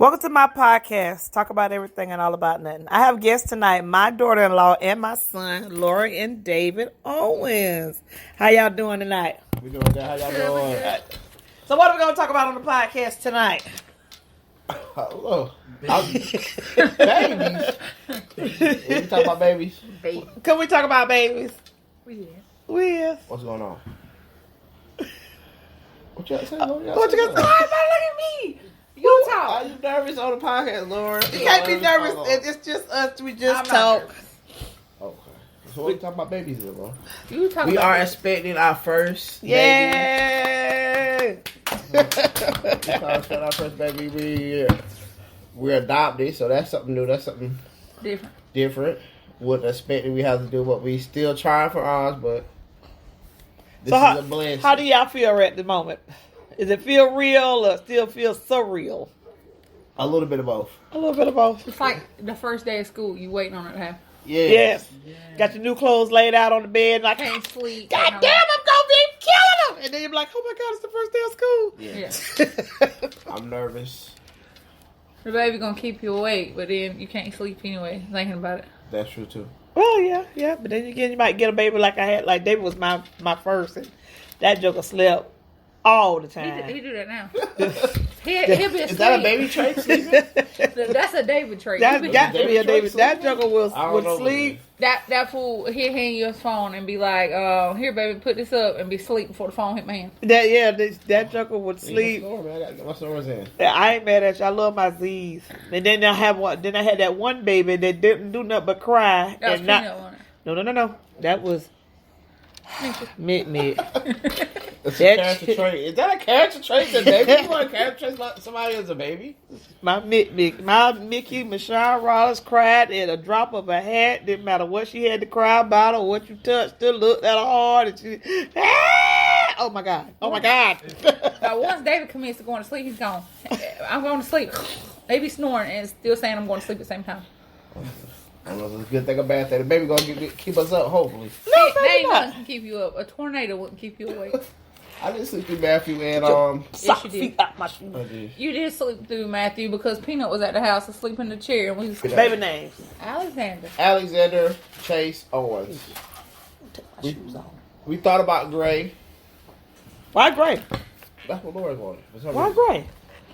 Welcome to my podcast, Talk About Everything and All About Nothing. I have guests tonight, my daughter-in-law and my son, Laura and David Owens. How y'all doing tonight? We doing good. How y'all doing? So what are we going to talk about on the podcast tonight? Hello. Babies. We talk about babies. Can we talk about babies? We What's going on? What you got to say, Laura? What you got to say? Look at me. You talk. Are you nervous on the podcast, Laura? You can't be nervous. It's just us. We just talk. Okay. So what we talking about babies then, Laura? You talk. We about are it. expecting our first baby. Yay! We are expecting our first baby. We're adopted, so that's something new. That's something different. Wouldn't expect that we have to do what we still trying for ours, but this is a blessing. How do y'all feel at the moment? Does it feel real or still feel surreal? A little bit of both. A little bit of both. It's like the first day of school. You waiting on it to happen. Yes. Got your new clothes laid out on the bed. Like, Can't sleep. God damn, I'm going to be killing them. And then you're like, oh my God, it's the first day of school. Yeah. I'm nervous. The baby gonna keep you awake, but then you can't sleep anyway. Thinking about it. That's true too. Well, yeah. But then again, you might get a baby like I had. Like David was my first. And that joker slept all the time. He do that now. He'll be asleep. Is that a baby trait? That's a David trait. That's He be- got to be a David. David That joker would sleep. That fool, he'll hand you his phone and be like, here, baby, put this up, and be asleep before the phone hit my hand. That joker would sleep. I gotta get my snoring in. I ain't mad at you. I love my Z's. And then I have one. Then I had that one baby that didn't do nothing but cry. That was and Peanut on it. No. That was mid. It's a character trait. Is that a character trait? The baby? You want a character trait like somebody as a baby? My Mickey, Michelle Rollins cried at a drop of a hat. Didn't matter what she had to cry about or what you touched. Still looked at her hard. And she, oh my God. Now, once David commits to going to sleep, he's gone. I'm going to sleep. They be snoring and still saying I'm going to sleep at the same time. I don't know if it's a good thing or bad thing. The baby gonna keep us up, hopefully. No, ain't nothing can keep you up. A tornado wouldn't keep you awake. I did sleep through Matthew and Yes, you did. I did. You did sleep through Matthew because Peanut was at the house asleep in the chair and we was Baby names. Alexander. Chase Owens. Take my shoes off. We thought about Gray. Why Gray? That's what Laura wanted. Why Gray?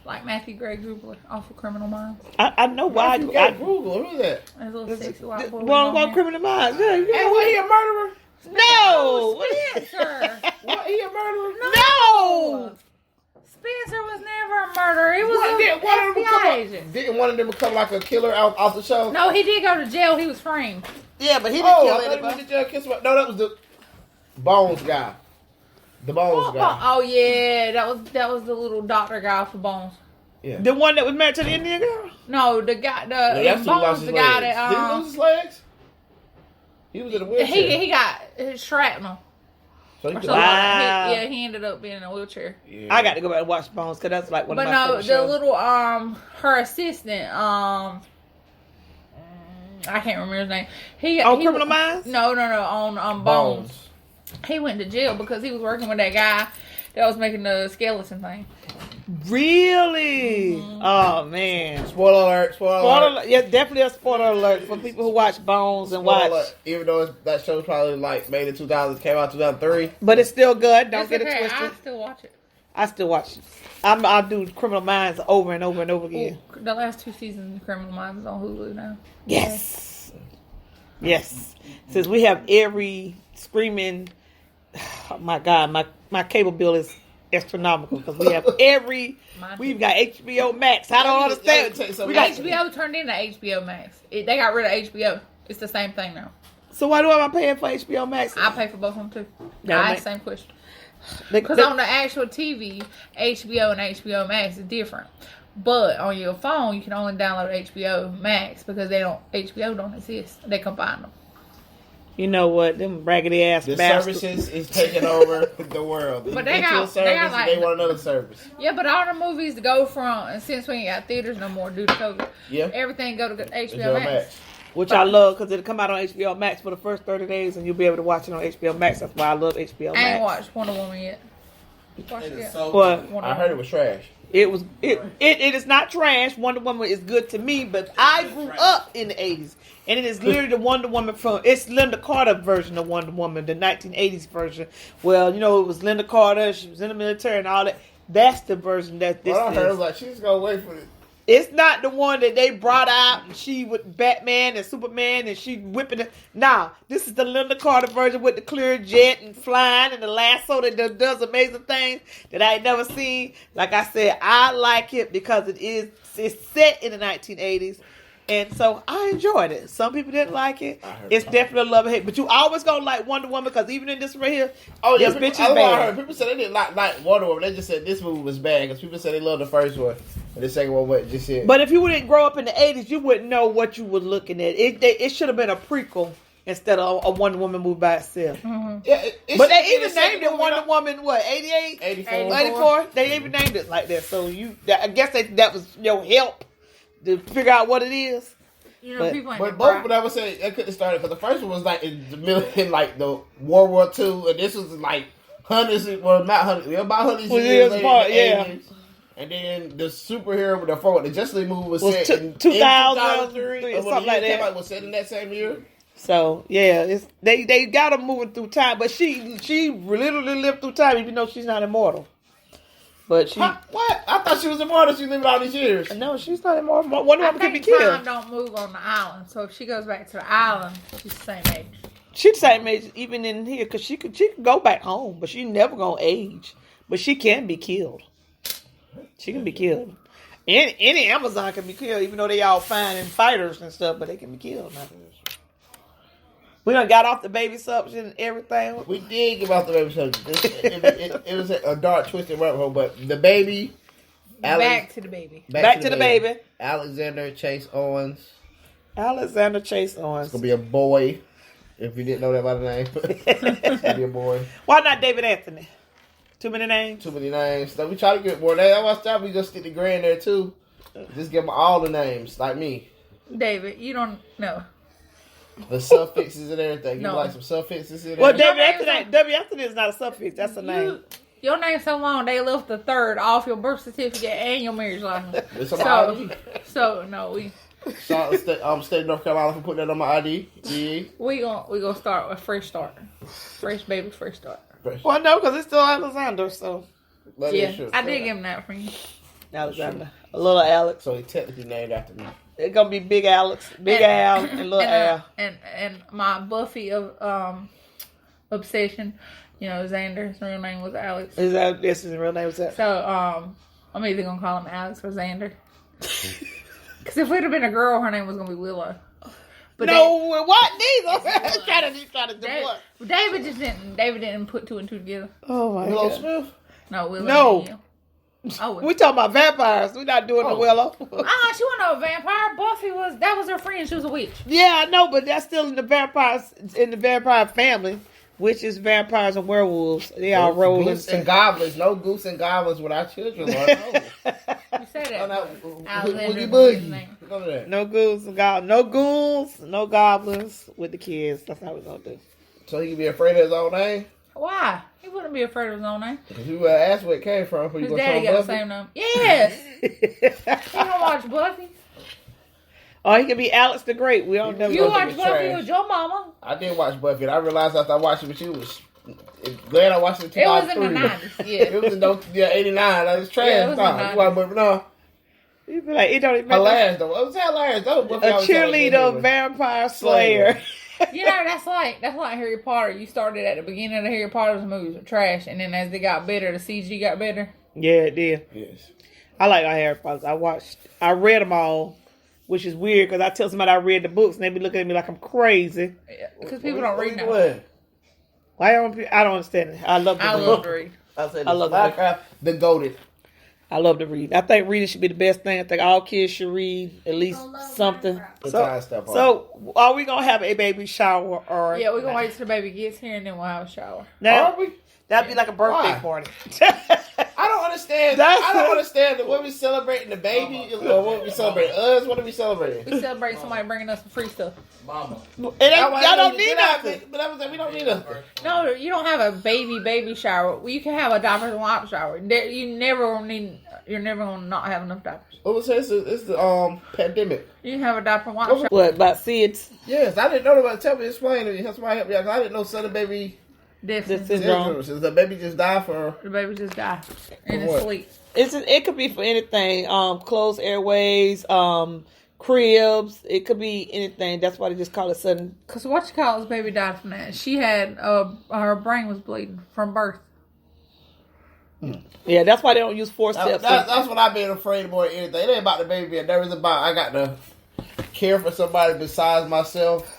Like Matthew Gray Grubler off of Criminal Minds. I know why. You got Google. Who is that? That little sexy white boy. One Criminal Minds. Yeah, And what, he a murderer? No. Spencer. What, he a murderer? No. Spencer was never a murderer. It was What, did one of them FBI become agent. didn't one of them become like a killer off the show? No, he did go to jail. He was framed. Yeah, but he didn't I kill thought he anybody. went to jail, kiss somebody. No, that was the Bones guy. The Bones guy. Oh yeah, that was the little doctor guy for Bones. Yeah. The one that was married to the Indian girl? No, the guy, Yeah, Bones, lost the his guy legs. that Did he lose his legs? He was in a wheelchair. he got his shrapnel. So he Or could- something Wow. like that. He ended up being in a wheelchair. Yeah. I got to go back and watch Bones because that's like one But of my no, favorite the shows. little her assistant, I can't remember his name. He Criminal Minds? No, on Bones. He went to jail because he was working with that guy that was making the skeleton thing. Really? Oh man. Spoiler alert. Spoiler alert. Yeah, definitely a spoiler alert for people who watch Bones and Spoiler watch. alert. Even though that show's probably like made in 2000, came out 2003. But it's still good. Don't It's get okay. it twisted. I still watch it. I still watch it. I do Criminal Minds over and over and over again. Ooh, the last 2 seasons of Criminal Minds is on Hulu now. Yes. Since we have every screaming, oh my God, my cable bill is astronomical because we have we've got HBO Max. I don't understand. We got HBO turned into HBO Max. They got rid of HBO. It's the same thing now. So why do I pay for HBO Max? I pay for both of them too. Yeah, I ma- asked the same question. Because Because on the actual TV, HBO and HBO Max is different. But on your phone, you can only download HBO Max because HBO don't exist. They combine them. you know what, them raggedy ass the bastards. services is taking over the world. But they Get to a got- they got service, like- they want another service. Yeah, but all the movies go from, and since we ain't got theaters no more due to COVID, Yeah. everything go to HBO HBO Max. Max. Which I love because it'll come out on HBO Max for the first 30 days and you'll be able to watch it on HBO Max. That's why I love HBO Max. I ain't watched Wonder Woman yet. You watched it yet? What? Wonder I heard it was trash. It was it is not trash. Wonder Woman is good to me, but I grew up in the 80s. And it is literally the Wonder Woman it's Linda Carter version of Wonder Woman, the 1980s version. Well, you know, it was Linda Carter, she was in the military and all that. That's the version that this I heard is. like she's gonna wait for it. It's not the one that they brought out and she with Batman and Superman and she whipping it. Nah, this is the Linda Carter version with the clear jet and flying and the lasso that does amazing things that I ain't never seen. Like I said, I like it because it's set in the 1980s. And so I enjoyed it. Some people didn't like it. It's definitely a love and hate. But you always gonna like Wonder Woman because even in this right here, this bitch is bad. I heard people said they didn't like Wonder Woman. They just said this movie was bad because people said they loved the first one and the second one was just it. But if you didn't grow up in the 80s, you wouldn't know what you were looking at. It should have been a prequel instead of a Wonder Woman movie by itself. Mm-hmm. Yeah, but they even named it Wonder Woman, what, 88? 84. 84? They even named it like that. So I guess that was your help to figure out what it is. You know, people ain't but both of them would say they couldn't start it because the first one was like in the middle, in like the World War II, and this was like hundreds, well, not hundreds, about hundreds of years later, in the 80s. And then the superhero with the Justice League movie was set in 2003 or something like that. Was set in that same year. So yeah, they got her moving through time, but she literally lived through time, even though she's not immortal. But she what? I thought she was immortal. She lived all these years. No, she's not immortal. Wonder Woman can be killed. Time don't move on the island, so if she goes back to the island, she's the same age. She's the same age even in here because she could go back home, but she's never gonna age. But she can be killed. She can be killed. Any Amazon can be killed, even though they all fine and fighters and stuff, but they can be killed now. We done got off the baby subject and everything. We did give off the baby subject. It was a dark, twisted rabbit hole, but the baby. Back to the baby. Back to the baby. Alexander Chase Owens. Alexander Chase Owens. It's going to be a boy. If you didn't know that by the name. It's going to be a boy. Why not David Anthony? Too many names? Too many names. So we try to get more names. I watched that. We just stick the gray in there too. Just give them all the names, like me. David, you don't know. The suffixes and everything. You No. like some suffixes in there? Well, David Anthony is not a suffix. That's a name. Your name's so long, they left the third off your birth certificate and your marriage license. It's on my ID. So no, we Shout out to state of North Carolina for putting that on my ID. Yeah. we gonna start with fresh start, fresh baby, fresh start. Well, no, because it's still Alexander, so. Yeah, I did give him that for you. Alexander. A little Alex. So he technically named after me. It's going to be Big Alex, Big Al, and Little Al. And my Buffy of obsession, you know, Xander, his real name was Alex. This his real name was that? So, I'm either going to call him Alex or Xander. Because if it would have been a girl, her name was going to be Willow. But what? Neither. trying to do what? David didn't put two and two together. Oh, my Willow God. Smith? No, Willow. No. Oh, We talking about vampires. We're not doing the Willow. she wasn't no vampire. Buffy was her friend. She was a witch. Yeah, I know, but that's still in the vampire family, which is vampires and werewolves. They all roll Goose and goblins. No goose and goblins without children. Lord, no. You said that. Boogie Boogie. No ghouls and goblins. No ghouls, no goblins with the kids. That's how we're gonna do. So he can be afraid of his own name? Why? He wouldn't be afraid of his own name. Because you asked where it came from. His daddy got the same name. Yes. You don't watch Buffy? Oh, he can be Alex the Great. We don't know. You watch Buffy with your mama? I did watch Buffy, and I realized after I watched it with you, glad I watched it in It was 2003. in the 90s, yeah. It was in 89. I was trash. Yeah, it was in the You watch Buffy now? You be like, it don't even Hilarious, though. It was hilarious, though. A cheerleader, vampire slayer. You know, that's like Harry Potter. You started at the beginning of the Harry Potter's movies with trash, and then as they got better, the CG got better. Yeah, it did. Yes. I like Harry Potter. I read them all, which is weird because I tell somebody I read the books and they be looking at me like I'm crazy. Because people don't read now. Why don't I don't understand it. I love to read. I love Minecraft, the goated. I love to read. I think reading should be the best thing. I think all kids should read at least something. So, are we going to have a baby shower? Or Yeah, we're going to wait till the baby gets here and then we'll have a shower. Now, Are we? That'd be like a birthday party. I don't understand. I don't understand what we celebrating the baby or what we celebrating us. What are we celebrating? We celebrate somebody bringing us some free stuff. Mama. Y'all don't need nothing. But that was we don't need nothing. No, you don't have a baby shower. Well, you can have a diapers and wipe shower. You never need you're never gonna not have enough diapers. What was it? It's the pandemic. You can have a diaper wash. What about SIDS? Yes, I didn't know about. Tell me, explain to me. That's why I help you. I didn't know sudden baby Syndrome. The baby just died for. The baby just died in his what? sleep. It could be for anything. Closed airways, cribs. It could be anything. That's why they just call it sudden. Cause what you call this baby died from that. She had her brain was bleeding from birth. Yeah, that's why they don't use forceps. That's what I've been afraid of more than anything. It ain't about the baby. It never is about I got to care for somebody besides myself,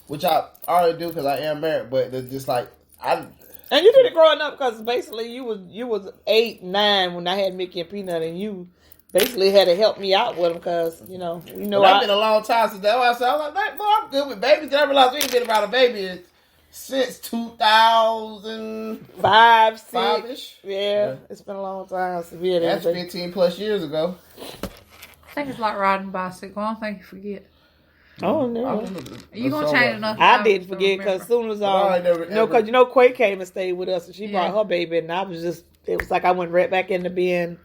which I already do because I am married. But it's just like And you did it growing up because basically you was 8, 9 when I had Mickey and Peanut, and you basically had to help me out with them because you know It's been a long time since that. I was like, boy, I'm good with babies. I realized we ain't been around a baby since 2005, 5-6. Yeah, it's been a long time since we had That's 15 plus years ago. I think it's like riding a bicycle. I don't think you forget. Oh no! You gonna change enough? I didn't forget because as soon as because Quay came and stayed with us and she brought her baby and I was just it was like I went right back into being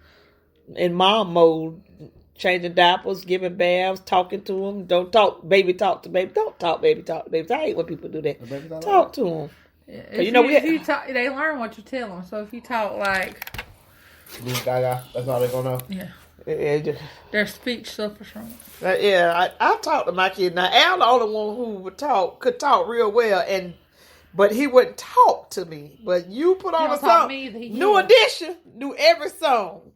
in mom mode, changing diapers, giving baths, talking to them. Don't talk, baby, talk to baby. Don't talk, baby, talk to baby. I hate when people do that. Talk to them. Yeah, if you talk, they learn what you tell them. So if you talk like, that's all they're gonna know. Yeah. Their speech suffers from it. I talk to my kid now. Al the only one who could talk real well, but he wouldn't talk to me. But you put on a song, New Edition, knew every song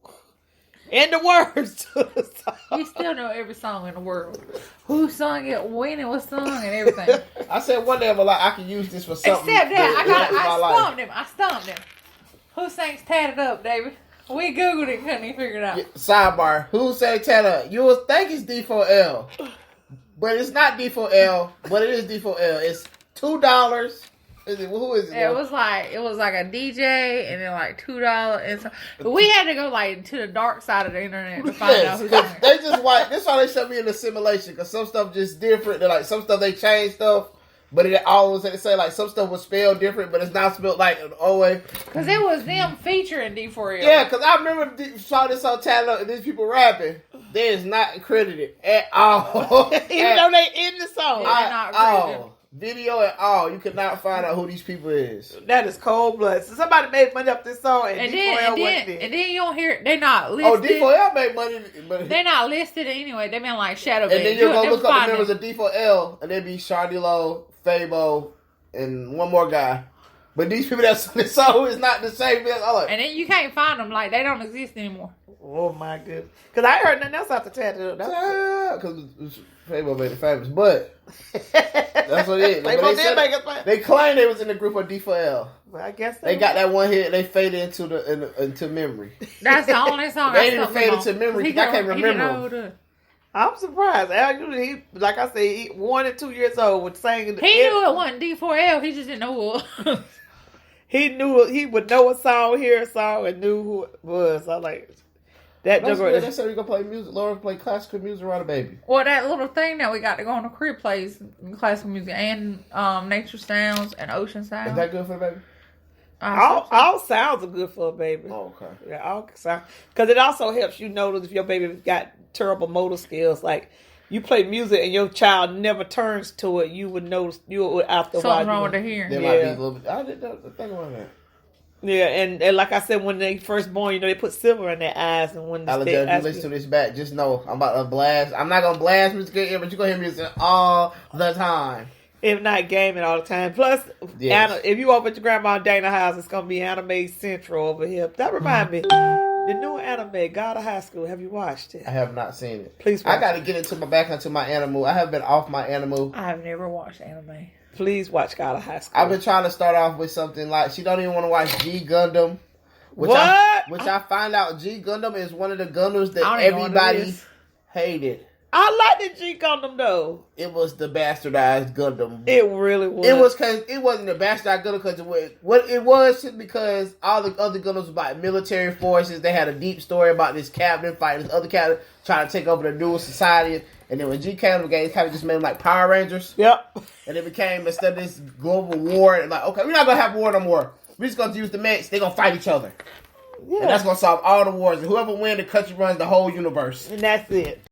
and the words to the song. You still know every song in the world. Who sung it, when it was sung, and everything. I said one day I'm like, I can use this for something. Except that I stumped him. Who sings "Tatted Up," David? We Googled it, couldn't even figure it out. Sidebar. Who say Tatted? You would think it's D4L. But it's not D4L, but it is D4L. It's $2. Who is it? It was like a DJ and then like $2 and so. But we had to go like to the dark side of the internet to find out who. They just white. That's why they showed me in the simulation because some stuff just different. They're like some stuff they changed stuff. But it always say like some stuff was spelled different, but it's not spelled like always. Because it was them featuring D4L. Yeah, because I remember saw this on Tatted and these people rapping. They is not credited at all. Even though they in the song. They're not credited. Video at all. You could not find out who these people is. That is cold blood. So somebody made money up this song and D4L wasn't there. And then you don't hear they're not listed. Oh, D4L made money. But they're not listed anyway. They've been like shadow banned. And then you go look up the members of D4L and they'd be Shardilo, Fabo, and one more guy. But these people that's on this song is not the same. Like, and then you can't find them. Like, they don't exist anymore. Oh, my goodness. Because I heard nothing else after Tatted Up. Because Fabo made it famous. But that's what it is. They claimed they was in the group of D4L. Well, I guess they got that one hit. They faded into memory. That's the only song they didn't fade into memory. I can't remember. I'm surprised. Al, he, like I say, 1 and 2 years old was singing. He knew it wasn't D4L. He just didn't know who it was. He knew he would know a song, hear a song, and knew who it was. I like that. They said we gonna play music. Laura play classical music around a baby. Well, that little thing that we got to go on the crib plays classical music and nature sounds and ocean sounds. Is that good for the baby? All sounds are good for a baby. Oh, okay. Yeah, all sounds, because it also helps you notice if your baby's got terrible motor skills. Like you play music and your child never turns to it, you would notice after a while. Something wrong with their hearing. There might be a little bit. I didn't think about that. Yeah, and like I said, when they first born, they put silver in their eyes, and when Alexander, if you listen to this back, just know I'm about to blast. I'm not gonna blast music in here, but you're gonna hear music all the time. If not gaming all the time. Plus, if you over at your grandma Dana house, it's gonna be Anime Central over here. That reminds me, the new anime, God of High School. Have you watched it? I have not seen it. Please watch I got to get into my animal. I have been off my animal. I have never watched anime. Please watch God of High School. I've been trying to start off with something like she don't even want to watch G Gundam. Which I find out G Gundam is one of the Gundams that everybody hated. I like the G Gundam though. It was the bastardized Gundam. It really was. It was because it wasn't the bastardized Gundam because it was because all the other Gundams was about military forces. They had a deep story about this captain fighting this other captain trying to take over the new society. And then when G came to the game, it kind of just made them like Power Rangers. Yep. And it became instead of this global war, like okay, we're not gonna have war no more. We're just gonna use the mechs. They're gonna fight each other. And that's gonna solve all the wars. And whoever wins, the country runs the whole universe. And that's it.